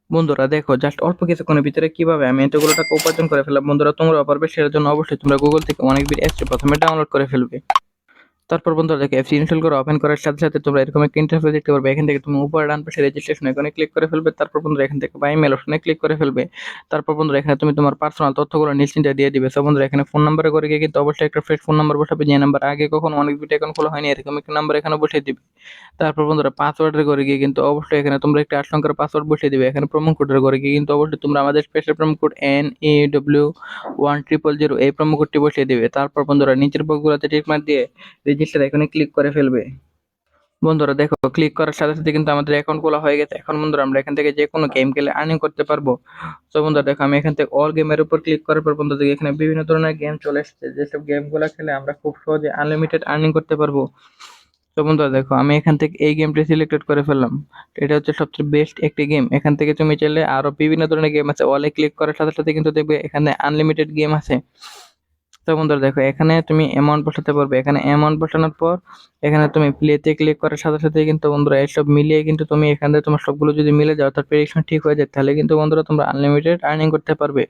বন্ধুরা দেখো জাস্ট অল্প কিছুক্ষণের ভিতরে কিভাবে আমি এতগুলো টাকা উপার্জন করে ফেললাম। বন্ধুরা তোমরাও পারবে, সেটার জন্য অবশ্যই তোমরা গুগল থেকে অনেকবির অ্যাপসটি প্রথমে ডাউনলোড করে ফেলবে। তারপর বন্ধুরা দেখো অ্যাপস ইনস্টল করে ওপেন করার সাথে সাথে তোমরা এরকম একটা ইন্টারফেস দেখতে পারবে। এখান থেকে তুমি উপরে ডান পাশে রেজিস্ট্রেশন আইকনে ক্লিক করে ফেলবে। তারপর বন্ধুরা এখান থেকে বাই মেল অপশনে ক্লিক করে ফেলবে। তারপর বন্ধুরা এখানে তুমি তোমার পার্সোনাল তথ্যগুলো নিশ্চিন্তে দিয়ে দিবে। সো বন্ধুরা এখানে ফোন নাম্বারে করে গিয়ে কিন্তু অবশ্যই একটা ফ্রেশ ফোন নাম্বার বসাবে, যে নাম্বার আগে কখনো অনেক বিট অ্যাকাউন্ট খোলা হয়নি, এরকম একটা নাম্বার এখানে বসিয়ে দিবে। তারপর বন্ধুরা পাসওয়ার্ডের ঘরে গিয়ে কিন্তু অবশ্যই এখানে তোমরা একটা 8 সংখ্যার পাসওয়ার্ড বসিয়ে দিবে। এখানে প্রোমো কোডের ঘরে গিয়ে কিন্তু অবশ্যই তোমরা আমাদের স্পেশাল প্রোমো কোড NEW1000 এই প্রোমো কোডটি বসিয়ে দিবে। তারপর বন্ধুরা নিচের বক্সগুলোতে টিক মার্ক দিয়ে রেজিস্টার এখানে ক্লিক করে ফেলবে। বন্ধুরা দেখো ক্লিক করার সাথে সাথে কিন্তু আমাদের অ্যাকাউন্ট খোলা হয়ে গেছে। এখন বন্ধুরা আমরা এখান থেকে যে কোনো গেম খেলে আর্নিং করতে পারবো। তো বন্ধুরা দেখো আমি এখান থেকে অল গেমের উপর ক্লিক করার পর বন্ধুরা দেখো এখানে বিভিন্ন ধরনের গেম চলে এসেছে, যেসব গেমগুলো খেলে আমরা খুব সহজে আনলিমিটেড আর্নিং করতে পারবো। তো বন্ধুরা দেখো আমি এখান থেকে এই গেমটি সিলেক্টেড করে ফেললাম। এটা হচ্ছে সবচেয়ে বেস্ট একটি গেম। এখান থেকে তুমি চাইলে আরো বিভিন্ন ধরনের গেম আছে, অলে ক্লিক করার সাথে সাথে কিন্তু দেখবে এখানে আনলিমিটেড গেম আছে। তো বন্ধুরা দেখো এখানে তুমি অ্যামাউন্ট বসাতে পারবে। এখানে অ্যামাউন্ট বসানোর পর এখানে তুমি প্লেতে ক্লিক করার সাথে সাথে কিন্তু বন্ধুরা এসব মিলিয়ে কিন্তু তুমি এখান থেকে তোমার সবগুলো যদি মিলে যায়, অর্থাৎ প্রেডিকশন ঠিক হয়ে যায়, তাহলে কিন্তু বন্ধুরা তোমরা আনলিমিটেড আর্নিং করতে পারবে।